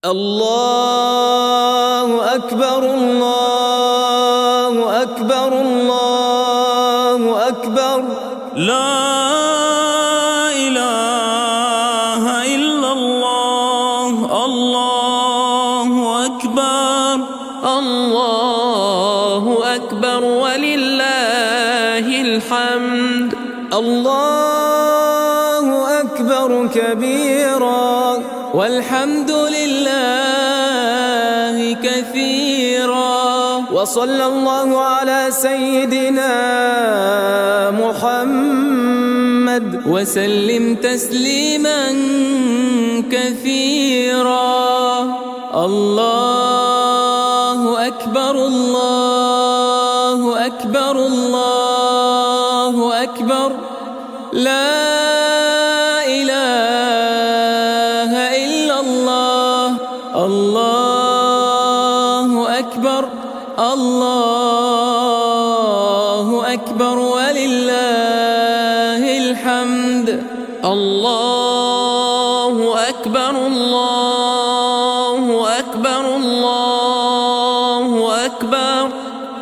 الله أكبر الله أكبر الله أكبر لا إله إلا الله الله أكبر الله أكبر ولله الحمد الله أكبر كبيرا والحمد لله كثيرا وصلى الله على سيدنا محمد وسلم تسليما كثيرا الله أكبر الله أكبر الله أكبر لا إله إلا الله الله أكبر الله أكبر ولله الحمد الله أكبر الله أكبر الله أكبر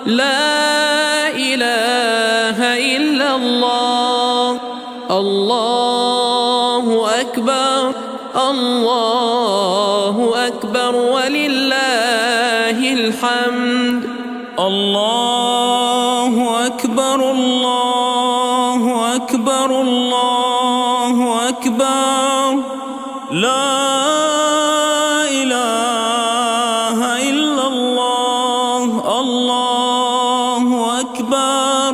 لا إله إلا الله الله أكبر الله أكبر ولله الحمد الله أكبر الله أكبر الله أكبر لا إله إلا الله الله أكبر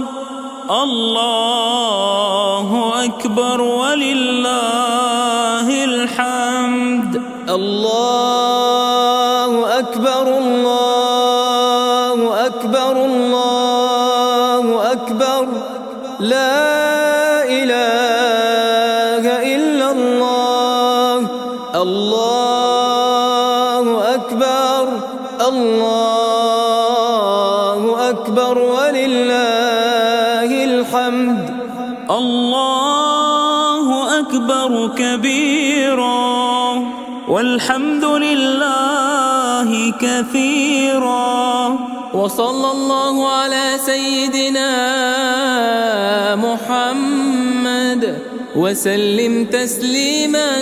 الله أكبر ولله الحمد الله أكبر الله أكبر الله أكبر لا إله إلا الله الله أكبر الله أكبر ولله الحمد الله أكبر كبيرا والحمد لله كثيرا وصلى الله على سيدنا محمد وسلم تسليما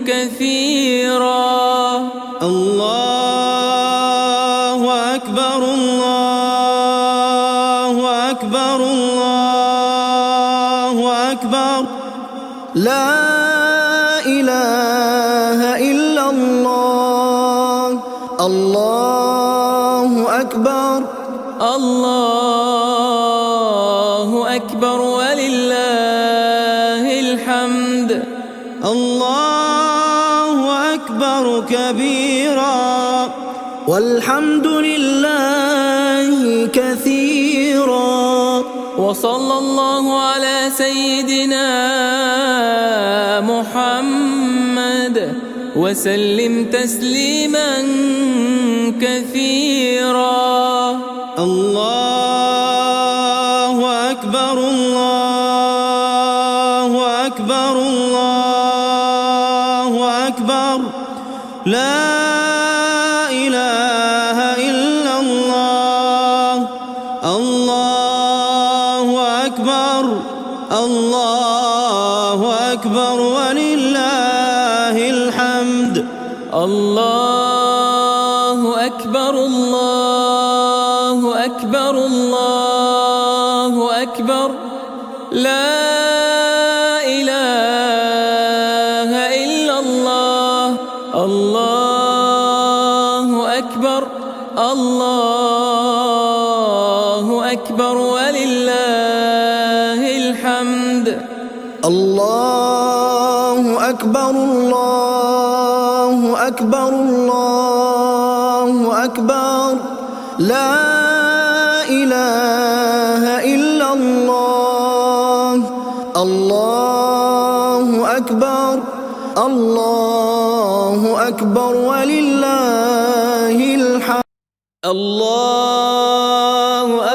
كثيرا الله أكبر الله أكبر الله أكبر لا إله إلا الله الله أكبر الله أكبر ولله الحمد الله أكبر كبيرا والحمد لله كثيرا وصلى الله على سيدنا محمد وسلم تسليما كثيرا الله أكبر الله أكبر الله أكبر لا إله إلا الله الله أكبر الله أكبر ولله الحمد الله أكبر الله أكبر الله أكبر لا إله إلا الله الله أكبر الله أكبر ولله الحمد الله أكبر الله أكبر الله أكبر لا إله إلا الله الله أكبر الله أكبر ولله الحمد الله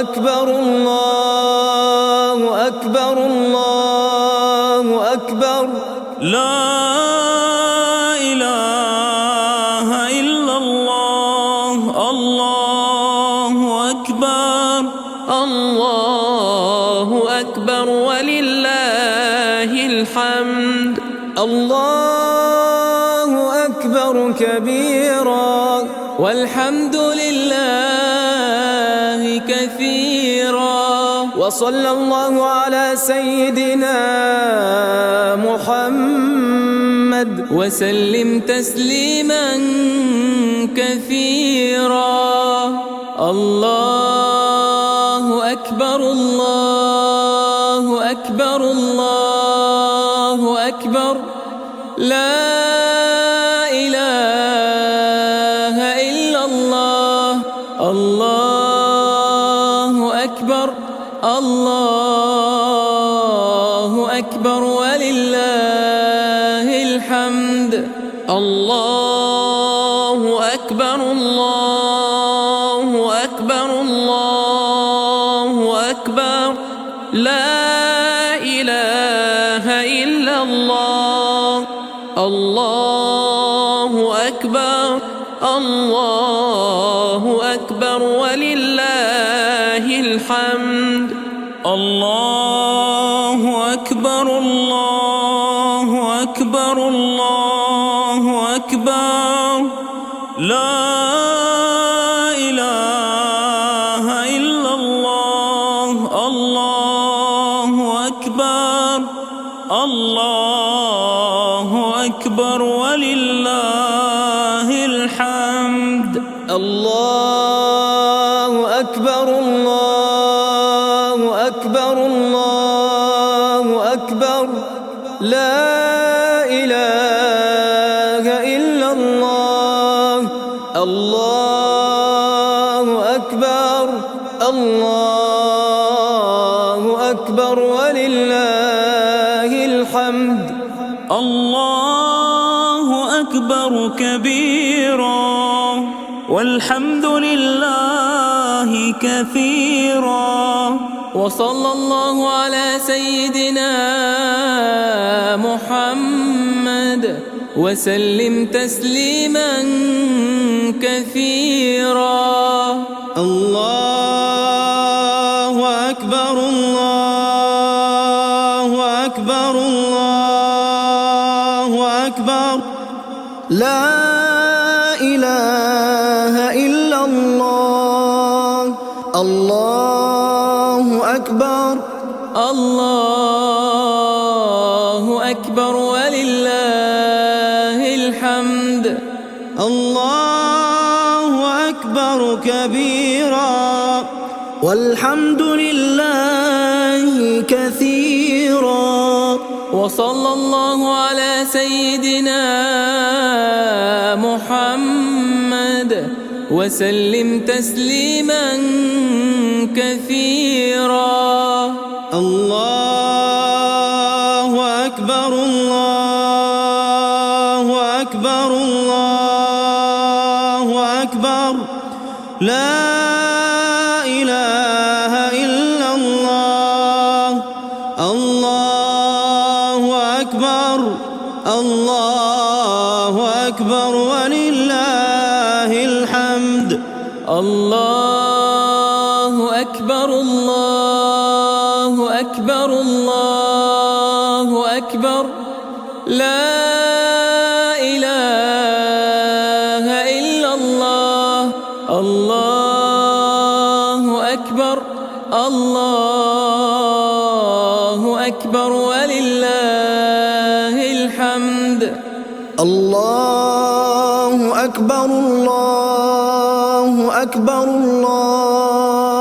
أكبر الله أكبر الله أكبر لا إله الله أكبر ولله الحمد. الله أكبر كبيرا والحمد لله كثيرا. وصلى الله على سيدنا محمد وسلم تسليما كثيرا. الله أكبر الله أكبر الله أكبر لا إله إلا الله. الله أكبر الله أكبر ولله الحمد. الله أكبر الله أكبر الله أكبر لا إله إلا الله. الله أكبر الله أكبر ولله الحمد. الله أكبر الله أكبر الله أكبر لا إله إلا الله. الله أكبر الله أكبر ولله الحمد. الله أكبر الله أكبر الله أكبر لا إله إلا الله. الله أكبر الله أكبر ولله الحمد. الله أكبر كبيرا والحمد لله كثيرا. وصلى الله على سيدنا محمد وسلم تسليما كثيرا. الله أكبر الله أكبر الله أكبر لا إله إلا الله. الله أكبر الله أكبر ولله الحمد. الله أكبر كبيرا والحمد لله كثيرا. وصلى الله على سيدنا محمد وسلم تسليما كثيرا. الله أكبر الله أكبر الله أكبر لا إله إلا الله. الله أكبر الله أكبر ولله الحمد. الله أكبر الله أكبر الله أكبر لا إله إلا الله. الله أكبر الله أكبر ولله الحمد. الله أكبر الله أكبر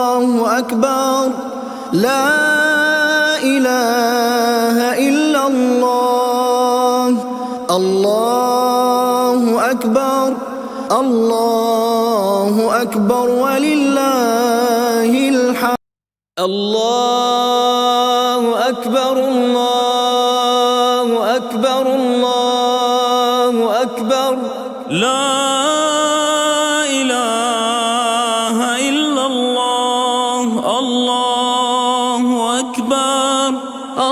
الله أكبر لا إله إلا الله. الله أكبر الله أكبر ولله الحمد. الله أكبر الله أكبر الله أكبر لا إله إلا الله. الله أكبر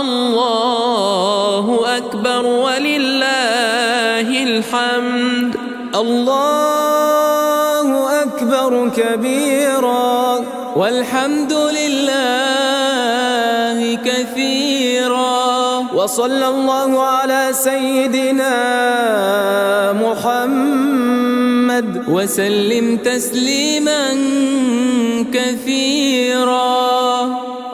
الله أكبر ولله الحمد. الله أكبر أكبر كبيرا والحمد لله كثيرا وصلى الله على سيدنا محمد وسلم تسليما كثيرا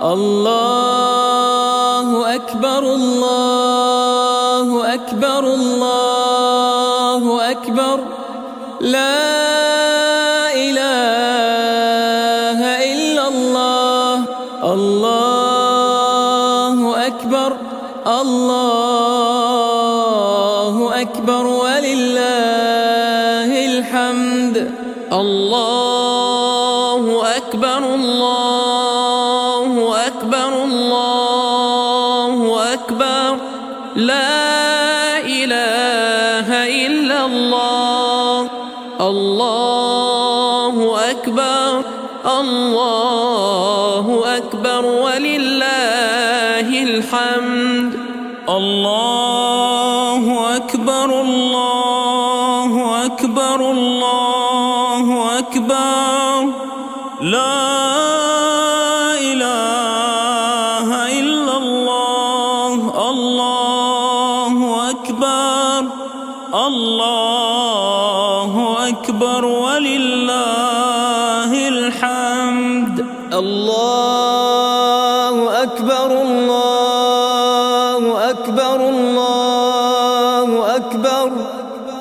الله أكبر الله أكبر الله أكبر لا إله إلا الله الله أكبر الله أكبر ولله الحمد الله أكبر الله أكبر الله أكبر لا إله إلا الله الله أكبر الله أكبر ولله الحمد الله أكبر الله أكبر الله أكبر لا إله إلا الله الله أكبر الله أكبر ولله الحمد الله أكبر الله أكبر الله أكبر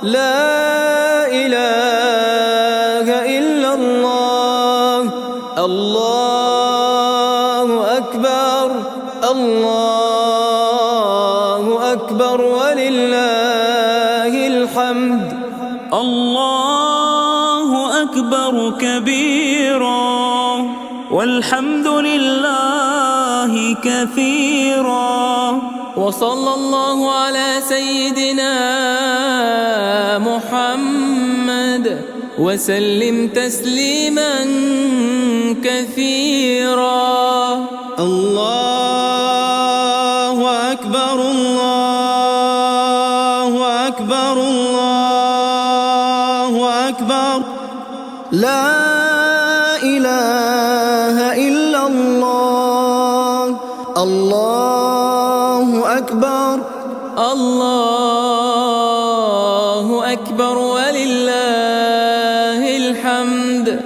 لا إله إلا الله الله أكبر الله أكبر ولله الحمد الله أكبر كبيرا والحمد لله كثيرا وصلى الله على سيدنا محمد وسلم تسليما كثيرا الله أكبر الله أكبر الله أكبر لا إله إلا الله الله أكبر الله أكبر ولله الحمد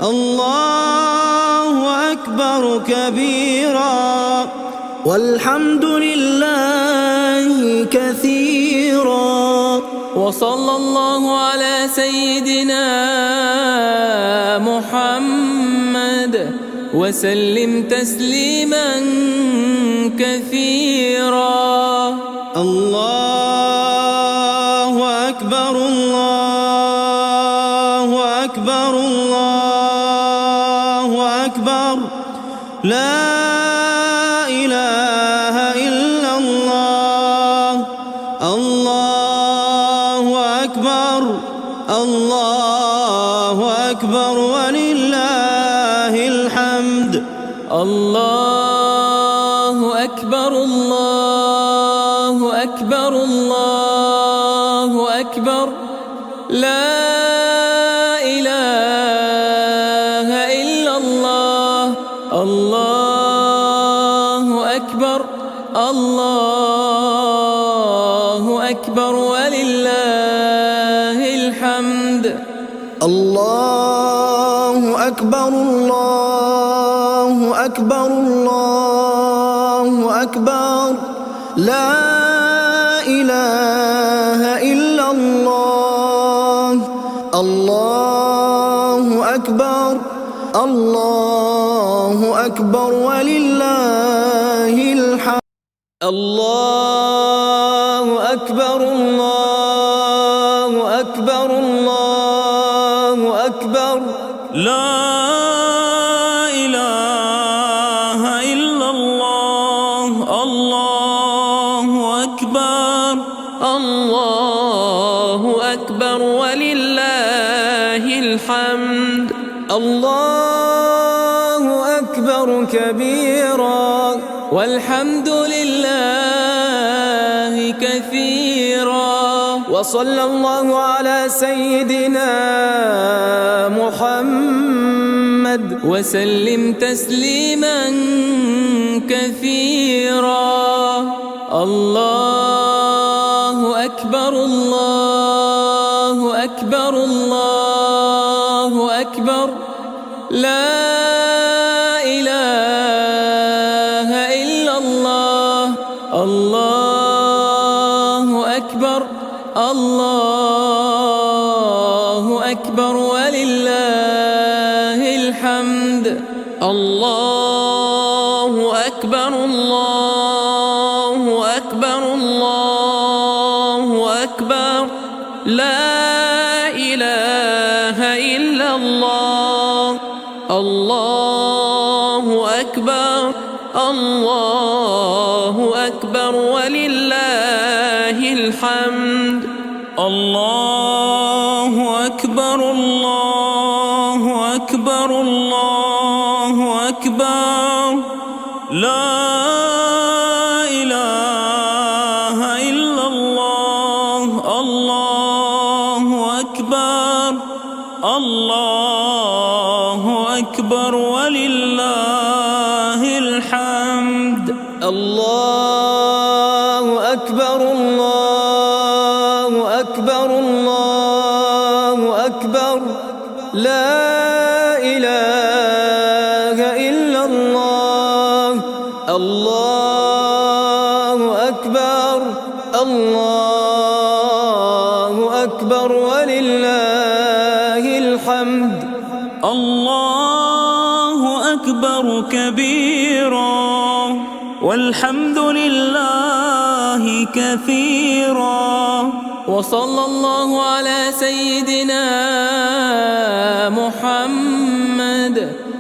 الله أكبر كبيرا والحمد لله كثيرا وصلى الله على سيدنا محمد وسلم تسليما كثيرا الله أكبر الله أكبر الله أكبر لا إله إلا الله الله أكبر الله أكبر ولله الحمد الله أكبر الله أكبر الله أكبر لا إله إلا الله الله أكبر الله أكبر ولله الحمد الله أكبر الله أكبر الله أكبر لا إله إلا الله الله أكبر الله أكبر ولله الحمد الله أكبر الله أكبر الله أكبر لا إله إلا الله الله أكبر الله أكبر ولله الحمد الله أكبر كبيرا والحمد لله كثيرا وصلى الله على سيدنا محمد محمد وسلم تسليما كثيرا. الله أكبر الله أكبر الله أكبر لا إله إلا الله. الله أكبر الله أكبر ولله الحمد. الله أكبر الله أكبر الله أكبر لا إله إلا الله. الله أكبر الله أكبر ولله الحمد. الله أكبر الله أكبر الله أكبر لا إله إلا الله. الله أكبر الله أكبر ولله الحمد. الله أكبر الله أكبر الله أكبر لا إله إلا الله. الله أكبر الله أكبر ولله الحمد. الله أكبر كبيرا والحمد لله كثيرا. وصلى الله على سيدنا محمد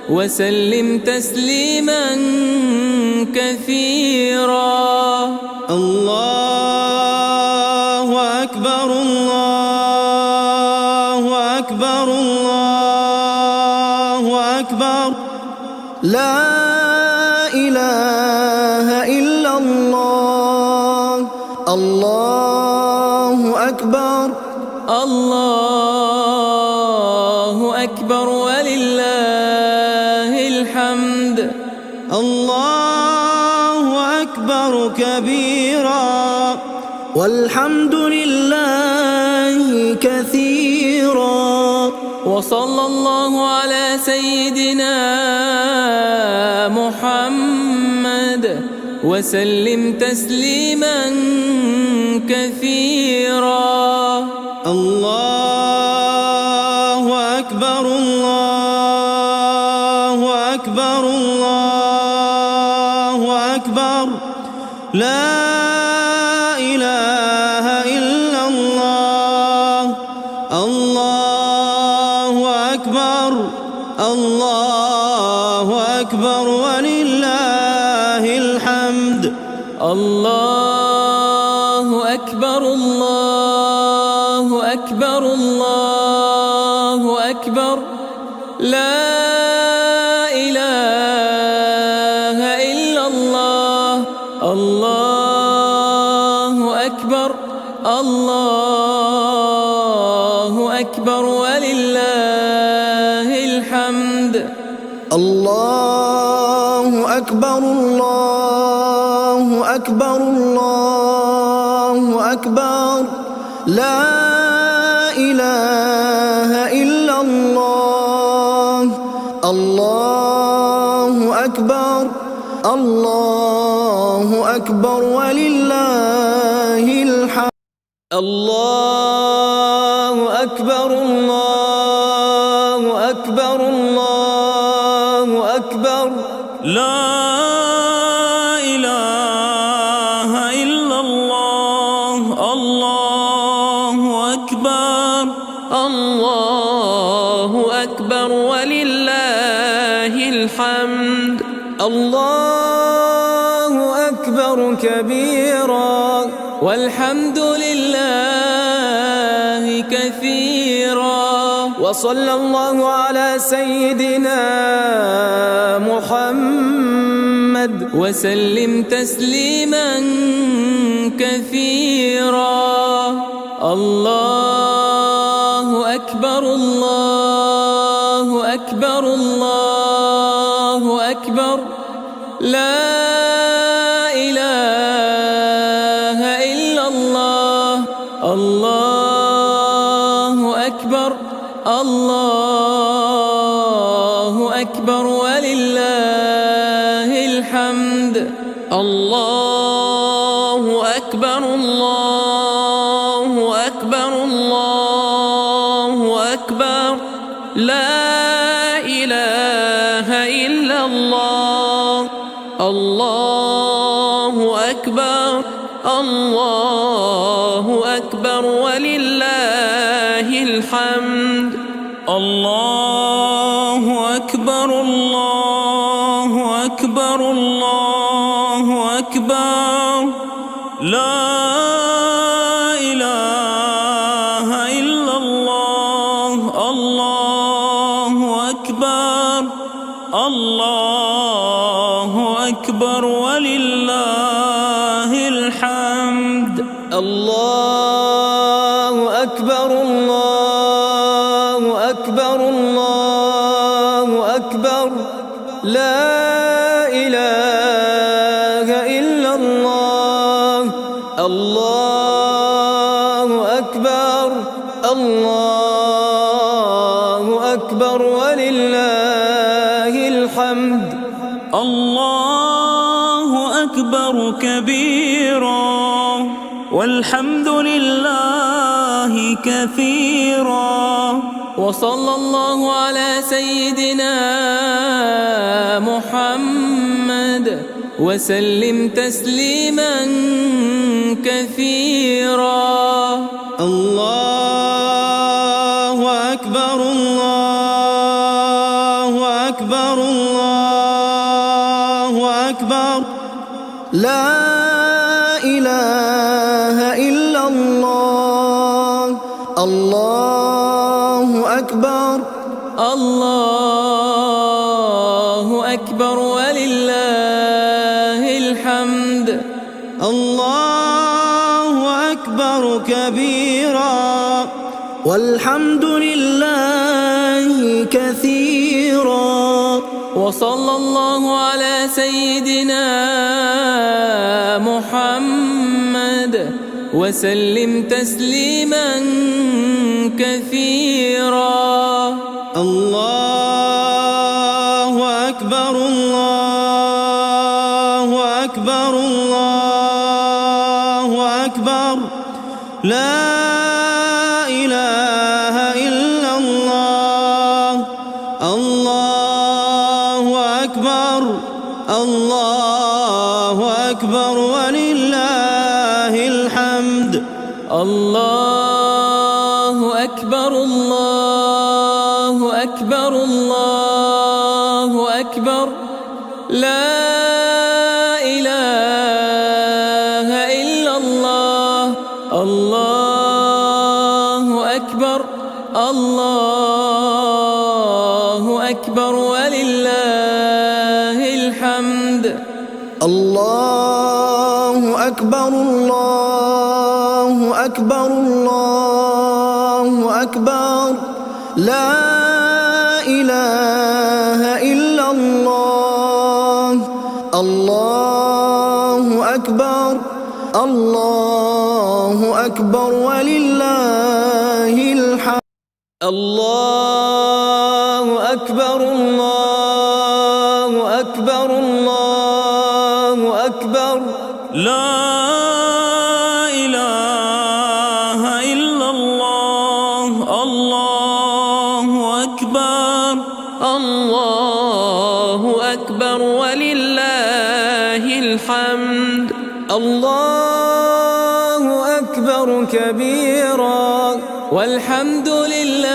وسلم تسليما كثيرا. الله أكبر الله أكبر الله أكبر لا إله إلا الله. الله أكبر الله أكبر ولله الحمد. الله أكبر كبيرا والحمد لله كثيرا. وصلى الله على سيدنا محمد وسلم تسليما كثيرا. الله أكبر الله أكبر الله أكبر لا إله إلا الله. الله أكبر الله أكبر ولله الحمد. الله أكبر الله أكبر الله أكبر لا إله إلا الله. الله أكبر الله أكبر ولله الحمد. الله أكبر الله أكبر الله أكبر لا إله إلا الله. الله أكبر الله أكبر ولله الحمد. الله أكبر الله أكبر الله أكبر لا إله إلا الله. الله أكبر الله أكبر ولله الحمد. الله أكبر كبيرا والحمد لله كثيرا. وصلى الله على سيدنا محمد وسلم تسليما كثيرا. الله أكبر الله أكبر الله أكبر لا إله إلا الله الله أكبر الله أكبر ولله الحمد الله أكبر الله أكبر الله أكبر لا إله إلا الله الله أكبر الله أكبر ولله الحمد الله أكبر الله أكبر الله أكبر لا إله إلا الله الله أكبر الله أكبر ولله الحمد الله أكبر الله أكبر الله أكبر لا إله إلا الله الله أكبر الله أكبر ولله الحمد الله أكبر كبيرا والحمد لله كثيرا وصلى الله على سيدنا محمد وسلم تسليما كثيرا الله أكبر الله أكبر الله أكبر لا إله إلا الله الله أكبر الله أكبر ولله الحمد الله أكبر كبيرا والحمد لله كثيرا وصلى الله على سيدنا محمد وسلم تسليما كثيرا الله أكبر الله أكبر الله أكبر لا إله إلا الله الله أكبر الله أكبر ولله الحمد الله أكبر الله أكبر الله أكبر لا إله إلا الله الله أكبر الله أكبر ولله الحمد الله أكبر الله أكبر الله أكبر لا إله إلا الله الله أكبر الله أكبر ولله الحمد الله أكبر الله أكبر الله أكبر لا إله إلا الله الله أكبر الله أكبر ولله الحمد الله أكبر كبيرا والحمد لله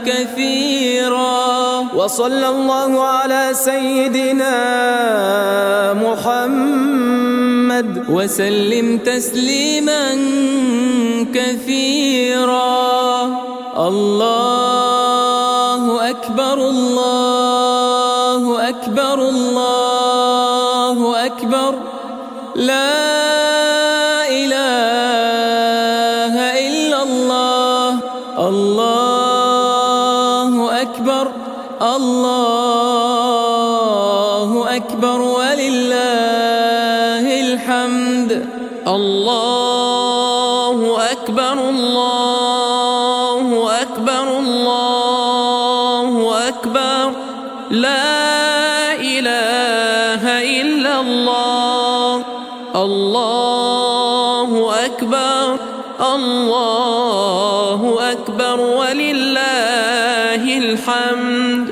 كثيرا وصلى الله على سيدنا محمد وسلم تسليما كثيرا الله أكبر الله أكبر الله أكبر لا إله إلا الله الله أكبر الله أكبر ولله الحمد الله أكبر الله أكبر الله أكبر لا إله إلا الله الله أكبر الله أكبر ولله الحمد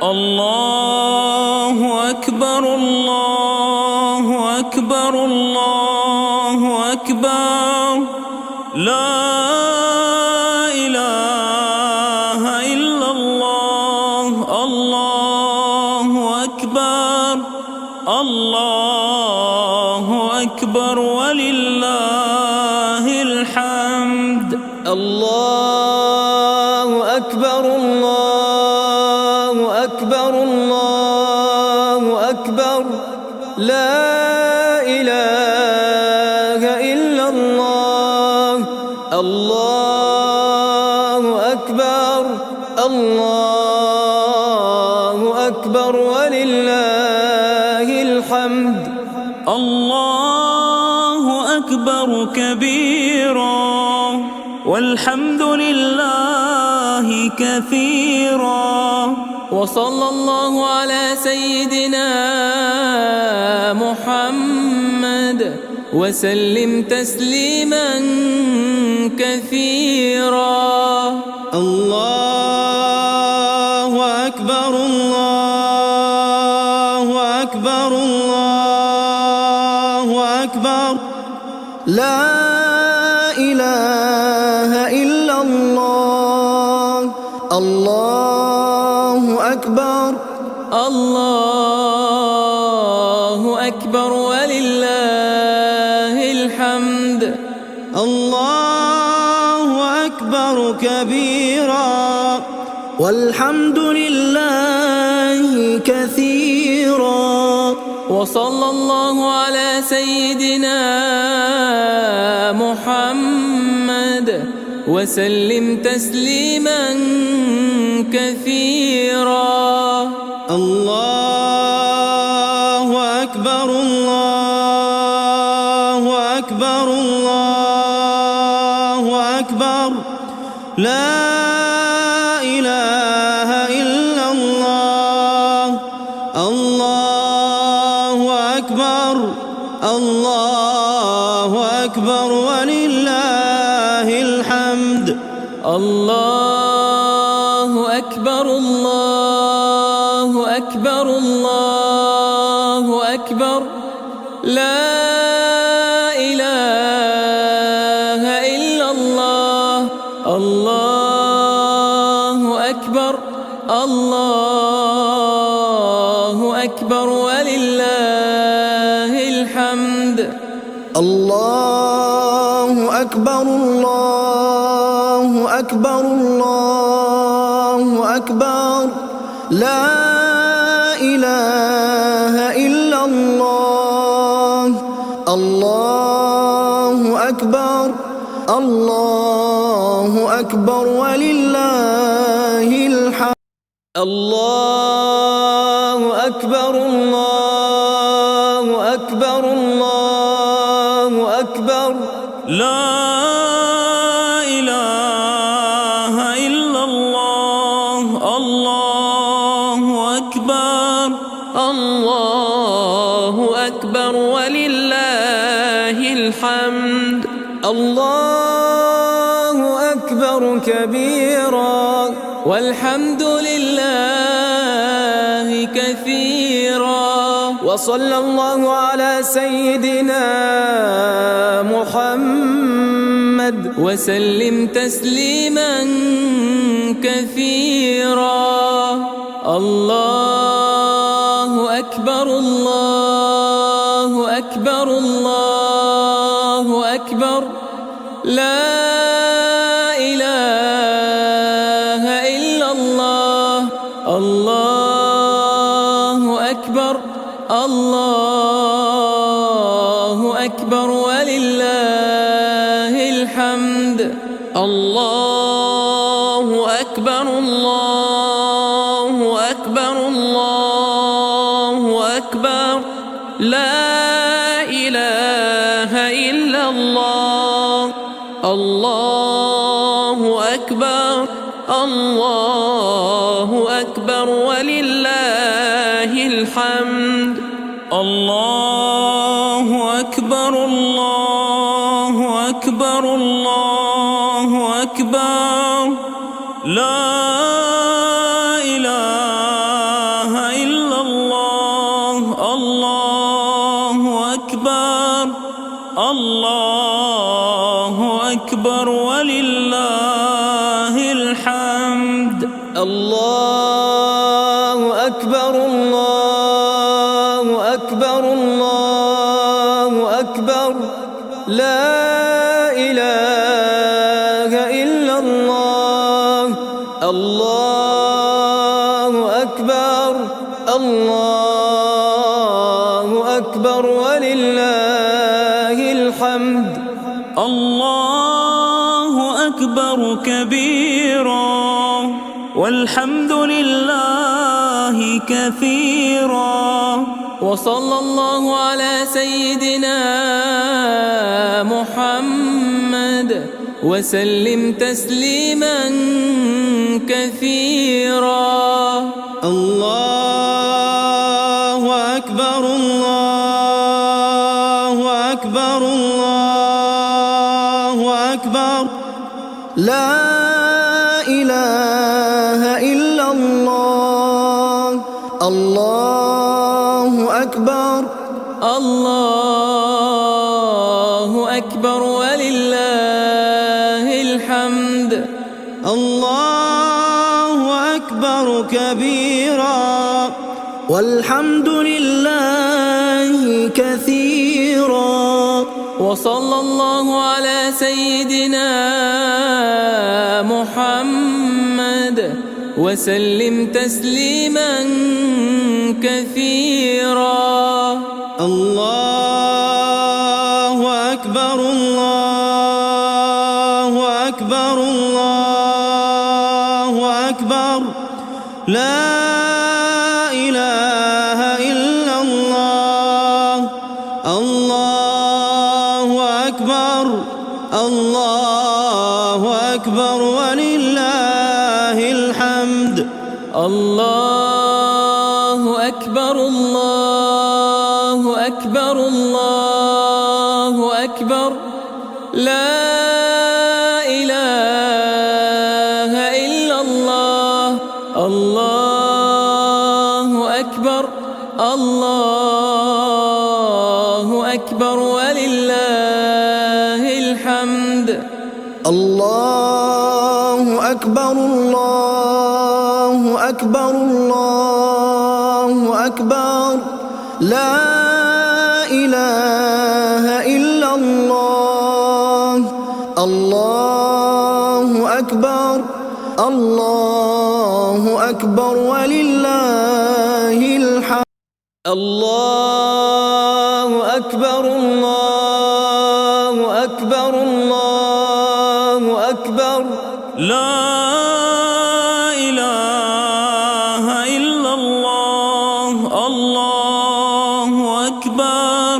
الله أكبر الله أكبر الله أكبر لا إله إلا الله الله أكبر الله أكبر ولله الحمد الله أكبر الله أكبر الله أكبر لا إله إلا الله الله أكبر الله أكبر ولله الحمد الله أكبر كبيرا والحمد لله كثيرا وصلى الله على سيدنا محمد وسلم تسليما كثيرا الله أكبر الله أكبر الله أكبر لا إله إلا الله الله أكبر الله أكبر ولله الحمد الله أكبر كبيرا والحمد لله كثيرا وصلى الله على سيدنا محمد وسلم تسليما كثيرا الله أكبر الله أكبر الله أكبر لا إله إلا الله الله أكبر الله أكبر ولله الحمد الله أكبر الله أكبر الله أكبر لا إله إلا الله الله أكبر الله أكبر ولله الحمد الله أكبر الله أكبر الله أكبر لا إله إلا الله الله أكبر الله أكبر ولله الحمد الله أكبر الله أكبر الله أكبر لا إله إلا الله الله أكبر الله أكبر ولله الحمد الله أكبر كبيرا والحمد لله كثيرا وصلى الله على سيدنا محمد وسلم تسليما كثيرا الله أكبر الله أكبر الله أكبر لا إله إلا الله الله أكبر الله أكبر ولله الحمد الله أكبر الله أكبر الله أكبر لا إله إلا الله الله أكبر الله أكبر ولله الحمد الله أكبر الله أكبر الله أكبر لا إله إلا الله الله أكبر الله أكبر ولله الحمد الله أكبر الله أكبر الله أكبر لا إله إلا الله الله أكبر الله أكبر ولله الحمد الله أكبر كبيرا والحمد لله كثيرا وصلى الله على سيدنا محمد وسلم تسليما كثيرا الله أكبر الله أكبر الله أكبر لا إله إلا الله الله أكبر الله أكبر ولله الحمد الله أكبر كبيرا والحمد لله كثيرا وصلى الله على سيدنا محمد وسلم تسليما كثيرا الله أكبر الله أكبر الله أكبر لا إله إلا الله الله أكبر الله أكبر ولله الحمد الله أكبر الله أكبر الله أكبر لا إله إلا الله الله أكبر الله أكبر ولله الحمد الله أكبر الله أكبر الله أكبر لا إله إلا الله الله أكبر الله أكبر ولله الحمد الله أكبر الله أكبر الله أكبر لا إله إلا الله الله أكبر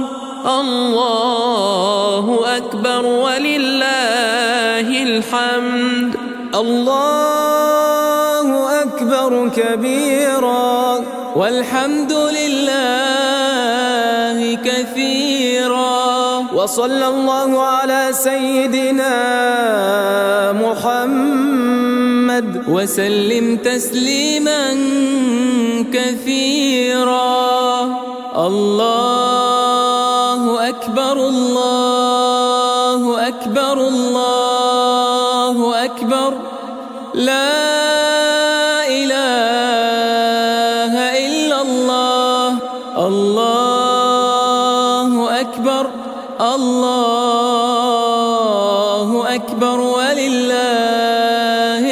الله أكبر ولله الحمد الله أكبر كبيرا والحمد لله كثيرا وصلى الله على سيدنا محمد وسلم تسليما كثيرا الله أكبر الله أكبر الله أكبر لا إله إلا الله الله أكبر الله أكبر ولله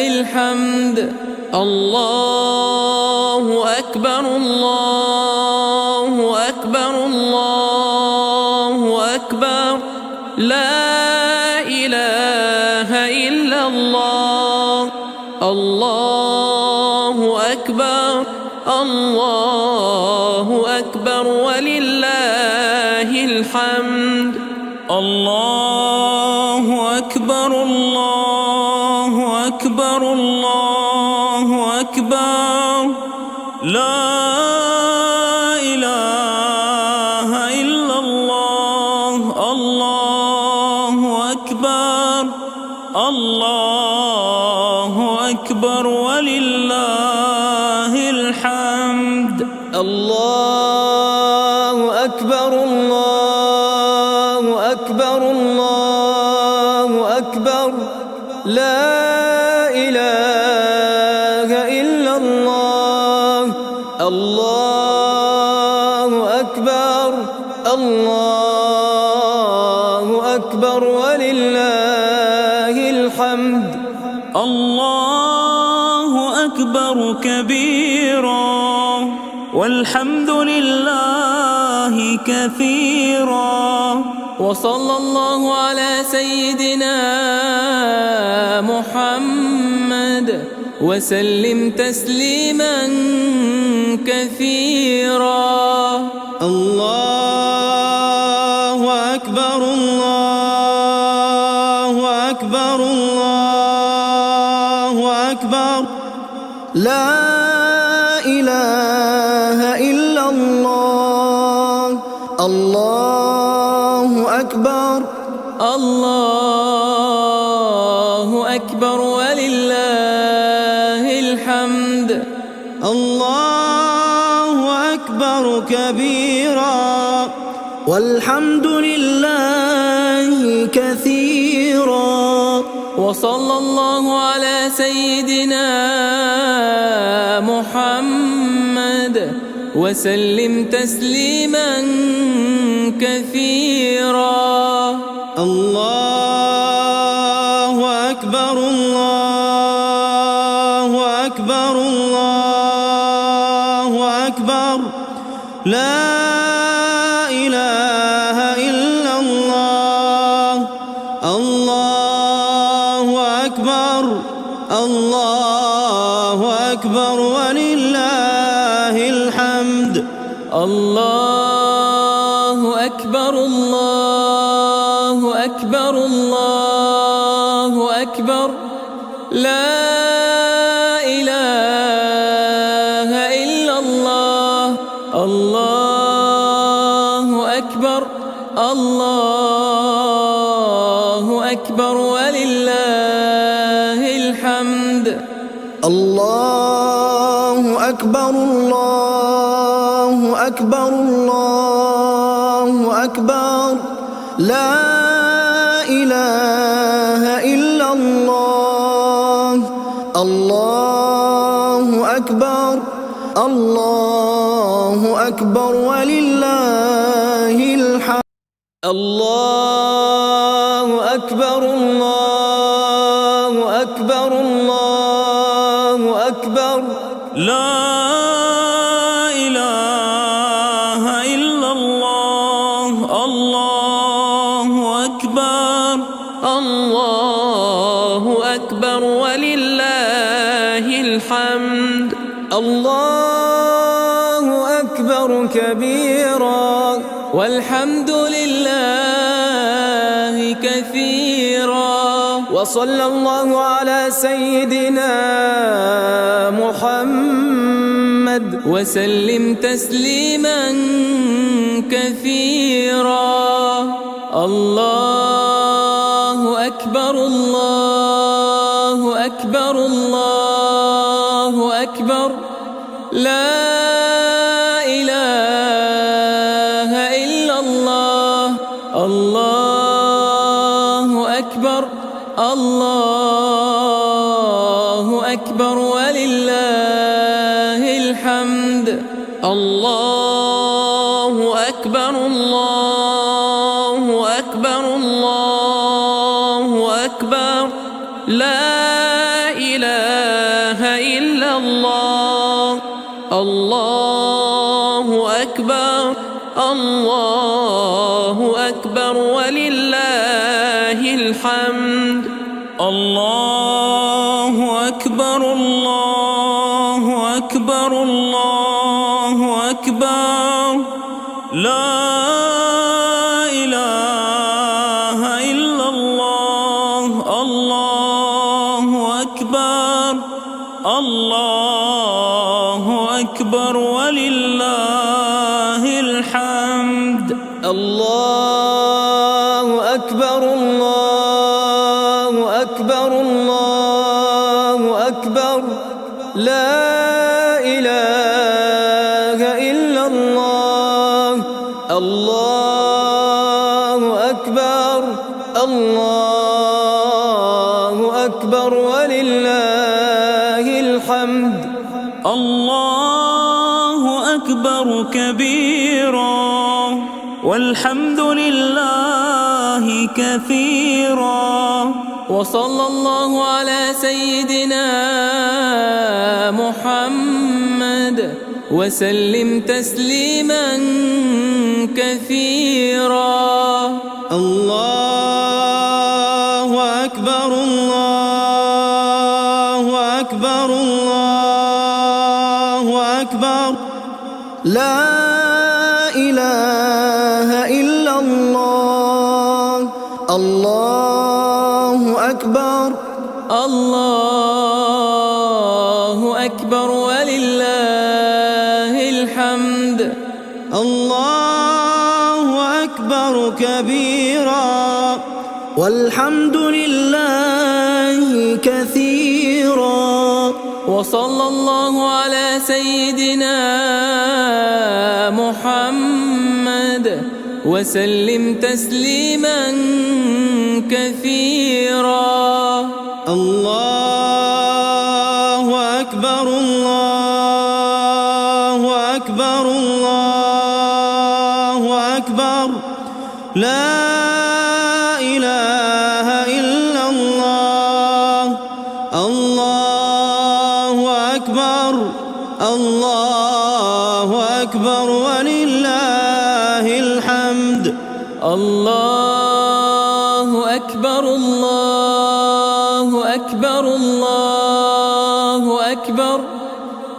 الحمد الله أكبر الله أكبر الله أكبر لا إله إلا الله الله أكبر الله أكبر ولله الحمد. الله أكبر الله أكبر الله أكبر لا إله إلا الله. الله أكبر الله أكبر ولله الحمد. الله أكبر الله أكبر الله أكبر لا إله إلا الله. الله أكبر الله أكبر ولله الحمد. الله أكبر كبيرا والحمد لله كثيرا. وصلى الله على سيدنا محمد وسلم تسليما كثيرا. الله أكبر الله أكبر الله أكبر لا إله إلا الله. الله أكبر الله أكبر ولله الحمد. الله أكبر كبيرا والحمد لله كثيرا. وصلى الله على سيدنا محمد وسلم تسليما كثيرا. الله أكبر الله أكبر الله أكبر لا إله إلا الله. الله أكبر الله أكبر ولله الحمد. الله أكبر الله أكبر الله أكبر لا إله إلا الله. الله أكبر الله أكبر ولله الحمد. الله أكبر الله أكبر الله أكبر لا إله إلا الله. الله أكبر الله أكبر ولله الحمد. الله أكبر الله أكبر الله أكبر لا إله إلا الله. الله أكبر الله أكبر ولله الحمد. الله أكبر كبيرا والحمد لله كثيرا. وصلى الله على سيدنا محمد وسلم تسليما كثيرا. الله أكبر الله أكبر الله أكبر لا إله إلا الله. الله أكبر الله أكبر ولله الحمد. الله أكبر الله أكبر الله أكبر لا إله إلا الله. الله أكبر الله أكبر ولله الحمد. الله أكبر الله أكبر الله أكبر الله أكبر ولله الحمد الله أكبر الله أكبر الله أكبر لا إله إلا الله الله أكبر الله أكبر ولله الحمد الله أكبر كبيرا والحمد لله كثيرا وصلى الله على سيدنا محمد وسلم تسليما كثيرا الله أكبر الله أكبر الله أكبر لا إله إلا الله الله أكبر الله أكبر ولله الحمد الله أكبر كبيرا والحمد لله كثيرا وصلى الله على سيدنا محمد وسلم تسليما كثيرا الله أكبر الله أكبر الله أكبر لا إله إلا الله الله أكبر الله أكبر ولله الحمد الله أكبر الله أكبر الله أكبر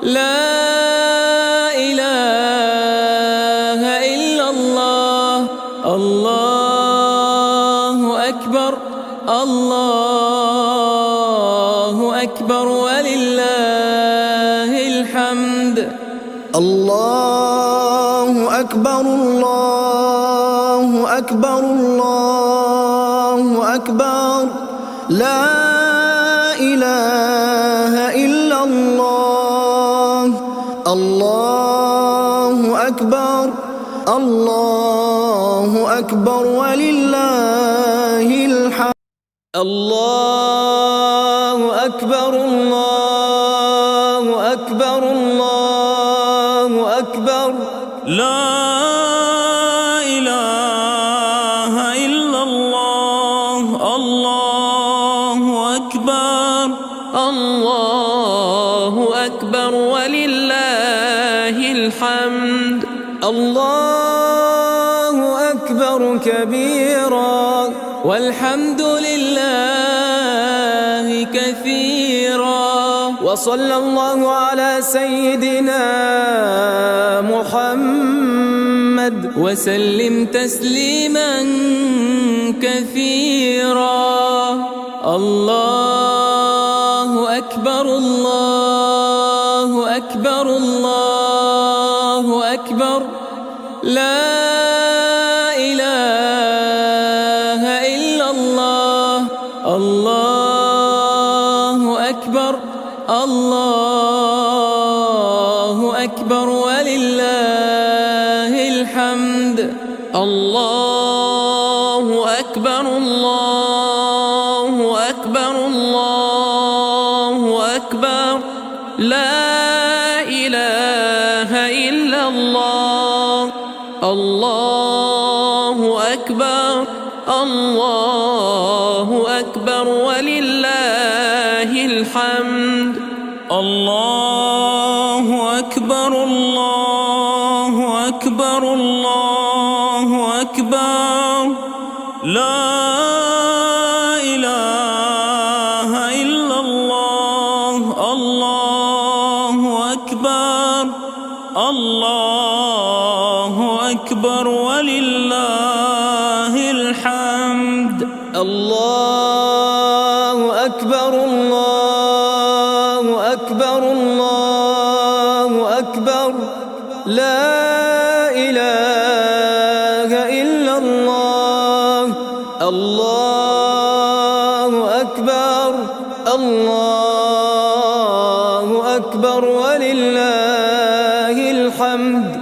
لا إله إلا الله الله أكبر الله أكبر ولله الحمد الله أكبر الله أكبر الله أكبر لا إله إلا الله الله أكبر الله أكبر ولله الحمد الله أكبر الله أكبر الله أكبر لا إله إلا الله الله أكبر الله أكبر ولله الحمد الله أكبر كبيرا والحمد لله كثيرا وصلى الله على سيدنا محمد وسلم تسليما كثيرا الله أكبر الله أكبر الله أكبر لا إله إلا الله الله أكبر الله أكبر ولله الحمد الله أكبر الله أكبر الله أكبر لا إله إلا الله الله أكبر الله أكبر ولله الحمد الله أكبر الله أكبر الله أكبر لا إله إلا الله الله أكبر الله أكبر ولله الحمد الله أكبر الله لا إله إلا الله الله أكبر الله أكبر ولله الحمد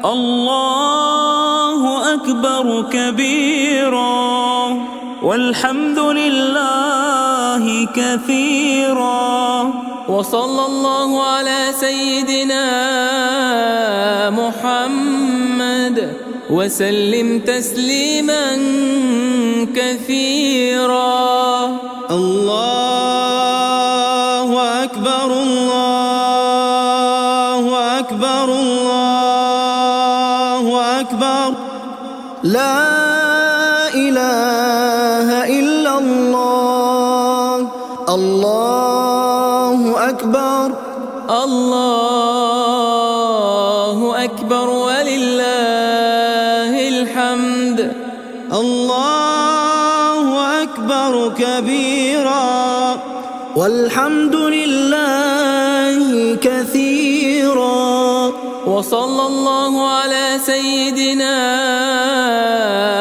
الله أكبر كبيرا والحمد لله كثيرا وصلى الله على سيدنا محمد وسلم تسليما كثيرا الله أكبر الله أكبر الله أكبر لا إله إلا الله الله أكبر الله أكبر ولله الحمد الله أكبر كبيرا والحمد لله كثيرا وصلى الله على سيدنا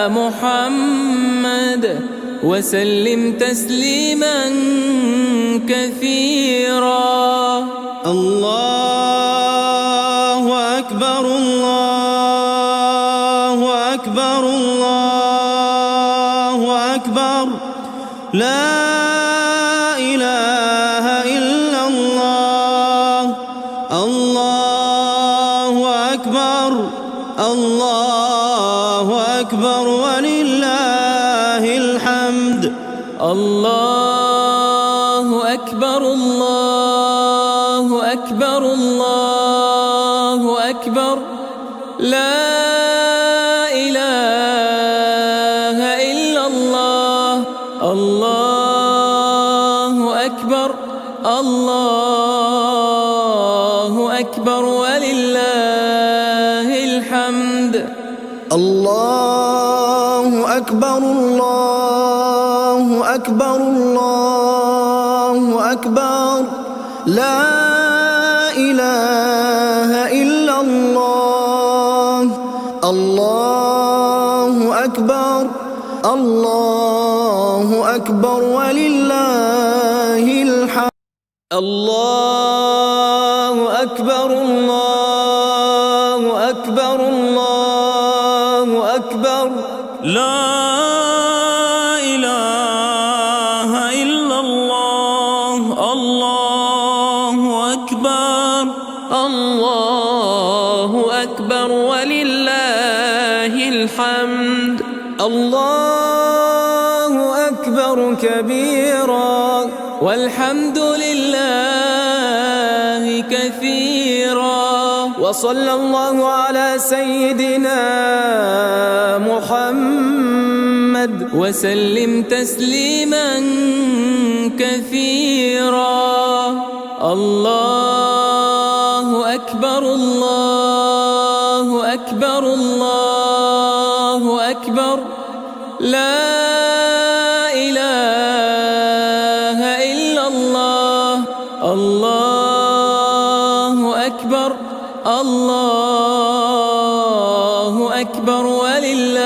محمد وسلم تسليما كثيرا الله أكبر الله أكبر الله أكبر لا إله إلا الله الله أكبر الله أكبر ولله الحمد الله أكبر الله أكبر الله أكبر لا إله إلا الله الله أكبر الله أكبر ولله الحمد الله أكبر الله أكبر الله أكبر لا إله إلا الله الله أكبر الله أكبر ولله الحمد الله أكبر الله أكبر الله أكبر لا إله إلا الله الله أكبر الله أكبر ولله الحمد الله أكبر كبيرا والحمد لله كثيرا وصلى الله على سيدنا محمد وسلم تسليما كثيرا الله أكبر الله أكبر الله أكبر لا إله إلا الله الله أكبر الله أكبر ولله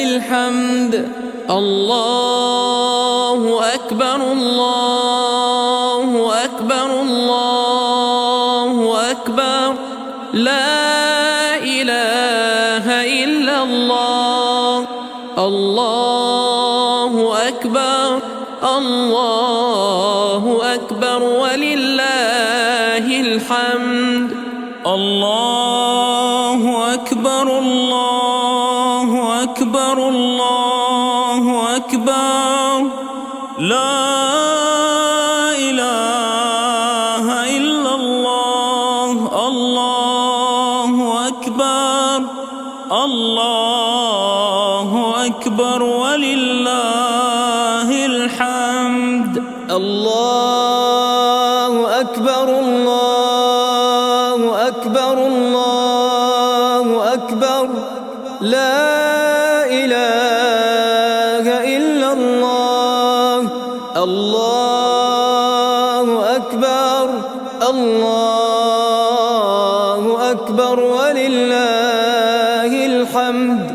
الحمد الله أكبر الله أكبر الله أكبر لا إله إلا الله الله أكبر الله أكبر ولله الحمد الله أكبر الله أكبر الله أكبر لا إله إلا الله الله أكبر الله أكبر ولله الحمد الله أكبر الله أكبر الله أكبر لا إله إلا الله الله أكبر الله أكبر أكبر ولله الحمد.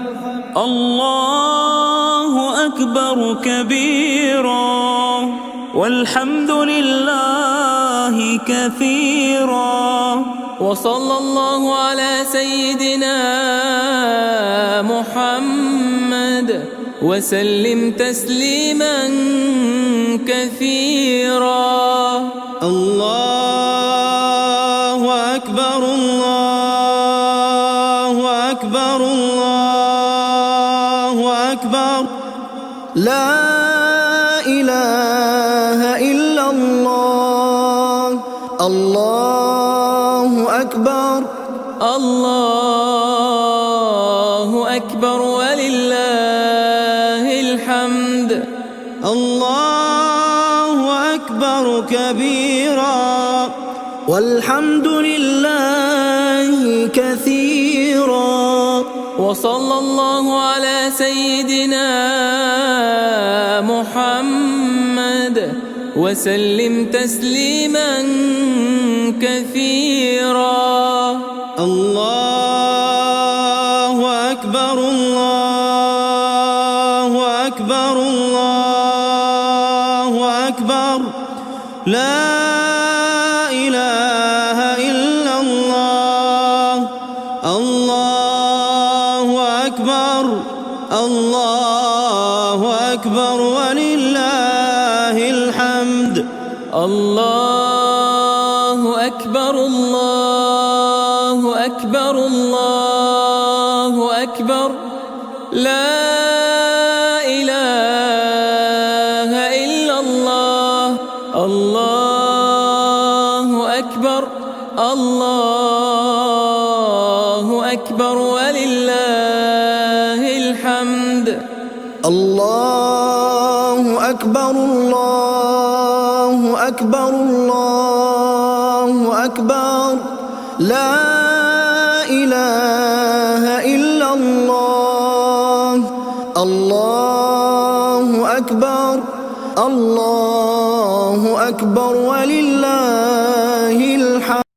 الله أكبر كبيرا والحمد لله كثيرا. وصلى الله على سيدنا محمد وسلم تسليما كثيرا. الله أكبر الله أكبر الله أكبر لا إله إلا الله. الله أكبر الله أكبر ولله الحمد. الله أكبر كبيرا والحمد لله كثيرا. وصلى الله على سيدنا محمد وسلم تسليما كثيرا. الله أكبر الله أكبر الله أكبر لا إله إلا الله. الله أكبر الله أكبر ولله الحمد. الله أكبر الله أكبر الله أكبر لا إله إلا الله. الله أكبر الله أكبر ولله الحمد. الله أكبر الله أكبر الله أكبر لا إله إلا الله. الله أكبر الله أكبر ولله الحمد.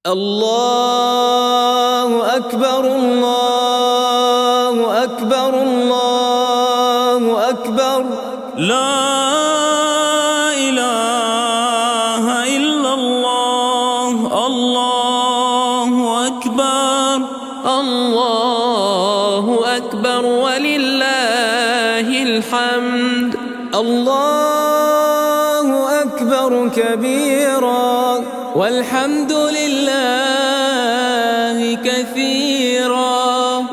الله أكبر الله أكبر الله أكبر لا إله إلا الله. الله أكبر الله أكبر ولله الحمد. الله أكبر كبيرا والحمد لله كثيرا.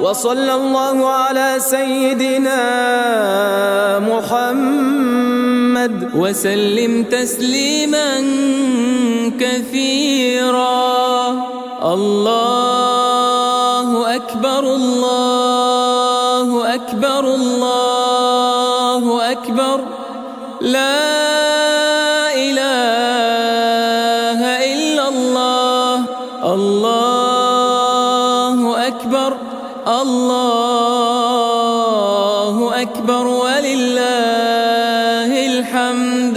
وصلى الله على سيدنا محمد وسلم تسليما كثيرا. الله أكبر الله أكبر الله أكبر لا إله إلا الله. الله أكبر الله أكبر ولله الحمد.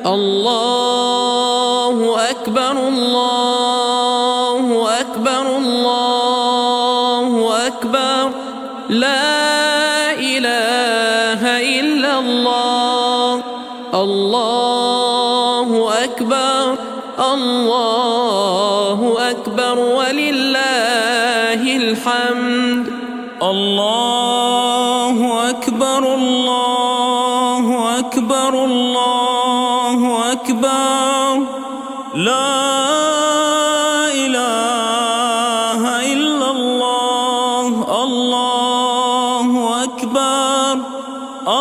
الله أكبر الله أكبر الله أكبر لا إله إلا الله. الله أكبر الله أكبر ولله الحمد. الله أكبر الله أكبر الله أكبر لا إله إلا الله. الله أكبر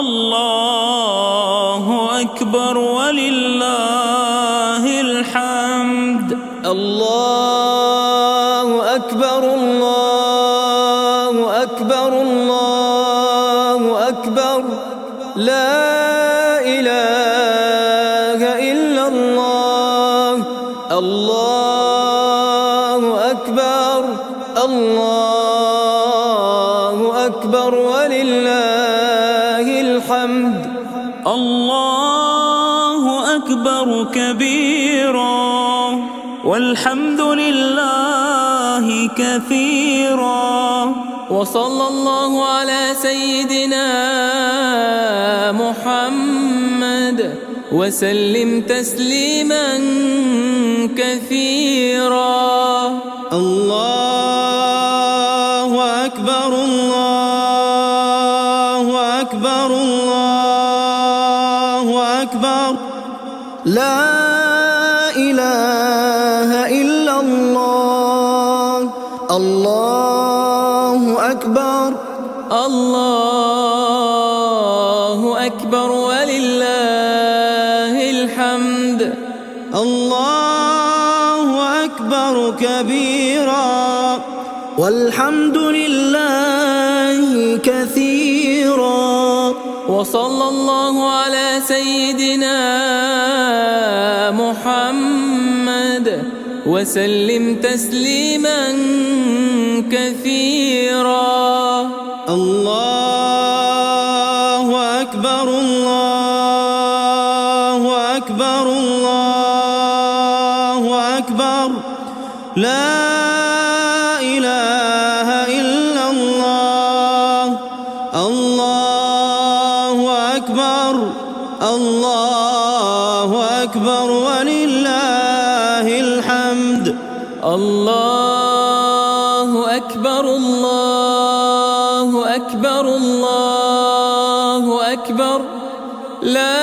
الله أكبر ولله الحمد. الله أكبر الله أكبر الله أكبر لا إله إلا الله. الله أكبر الله أكبر ولله الحمد. الله أكبر كبيرا والحمد لله لله كثيرا. وصلى الله على سيدنا محمد وسلم تسليما كثيرا. الله أكبر الله أكبر الله أكبر لا إله إلا الله. الله أكبر الله أكبر ولله الحمد. الله أكبر كبيرا والحمد لله كثيرا. وصلى الله على سيدنا محمد وسلم تسليما كثيرا. الله أكبر الله أكبر الله أكبر لا إله إلا الله. الله أكبر الله أكبر ولله الحمد. الله أكبر الله أكبر الله أكبر لا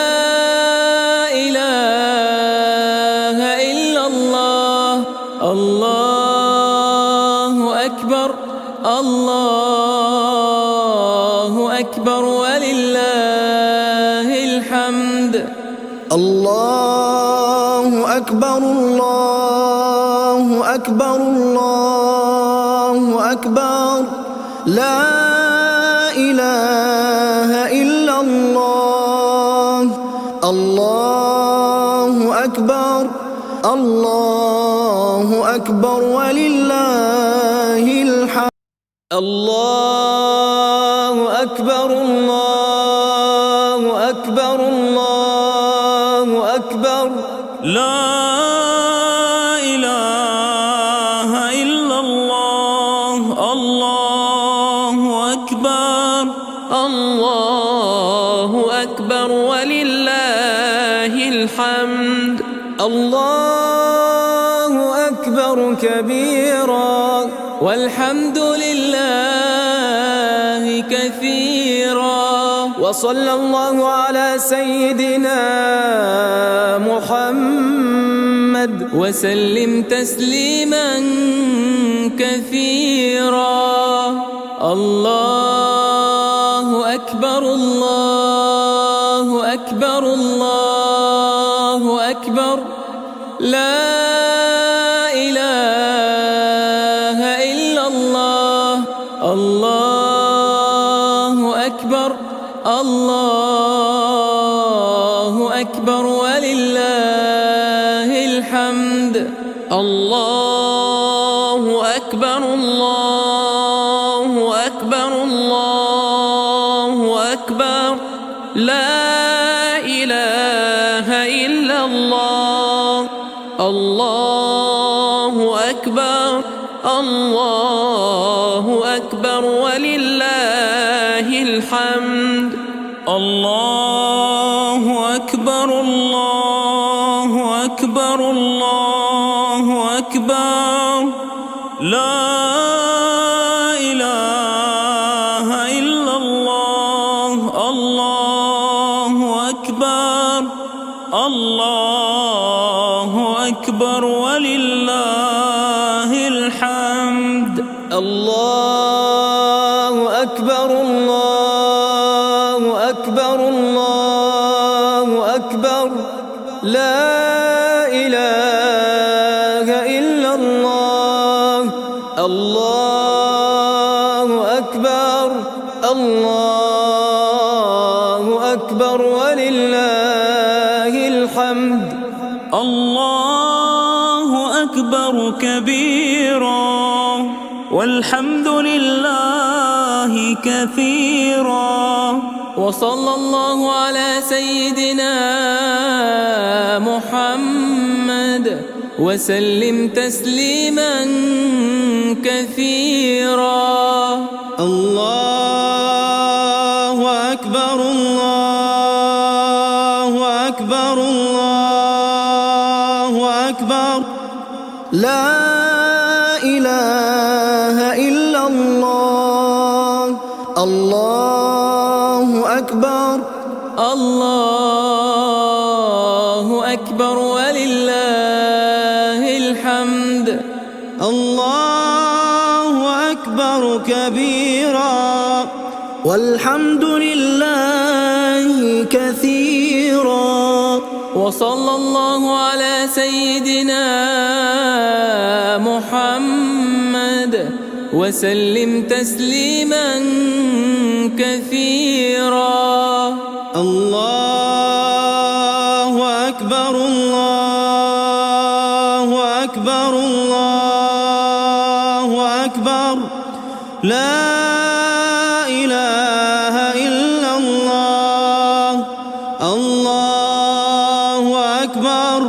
إله إلا الله. الله أكبر الله أكبر ولله الحمد. الله أكبر الله أكبر الله أكبر لا إله إلا الله. الله أكبر الله أكبر ولله الحمد. الله أكبر الله أكبر الله أكبر لا إله إلا الله. الله أكبر الله أكبر ولله الحمد. الله أكبر كبيرا والحمد لله كثيرا. وصلى الله على سيدنا محمد وسلم تسليما كثيرا. الله أكبر الله أكبر الله أكبر لا إله إلا الله. الله أكبر الله أكبر ولله الحمد. الله أكبر الله أكبر الله أكبر لا إله إلا الله. الله أكبر الله أكبر ولله الحمد. الله أكبر الله أكبر الله أكبر لا إله إلا الله. الله أكبر الله أكبر ولله الحمد. الله أكبر الله أكبر الله أكبر لا إله إلا الله. الله أكبر الله أكبر ولله الحمد. الله أكبر كبيرا والحمد لله كثيرا. وصلى الله على سيدنا محمد وسلم تسليما كثيرا. الله أكبر الله أكبر الله أكبر. لا إله إلا الله. الله أكبر. الله أكبر ولله الحمد. الله أكبر كبيرا والحمد لله كثيرا. وصلى الله على سيدنا محمد وسلم تسليما كثيرا. الله أكبر الله أكبر الله أكبر. لا إله إلا الله. الله أكبر.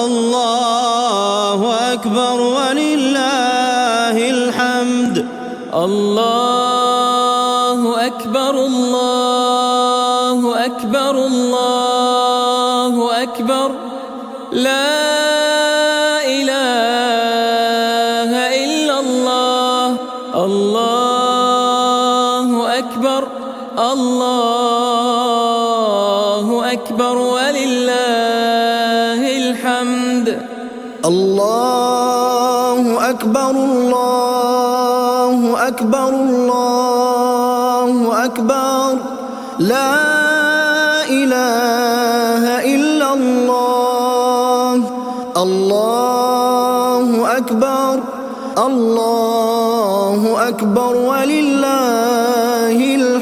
الله أكبر ولله الحمد. الله أكبر الله أكبر الله أكبر. لا إله إلا الله. الله أكبر. الله أكبر ولله الحمد. الله أكبر الله أكبر الله أكبر. لا إله إلا الله. الله أكبر. الله أكبر ولله الحمد.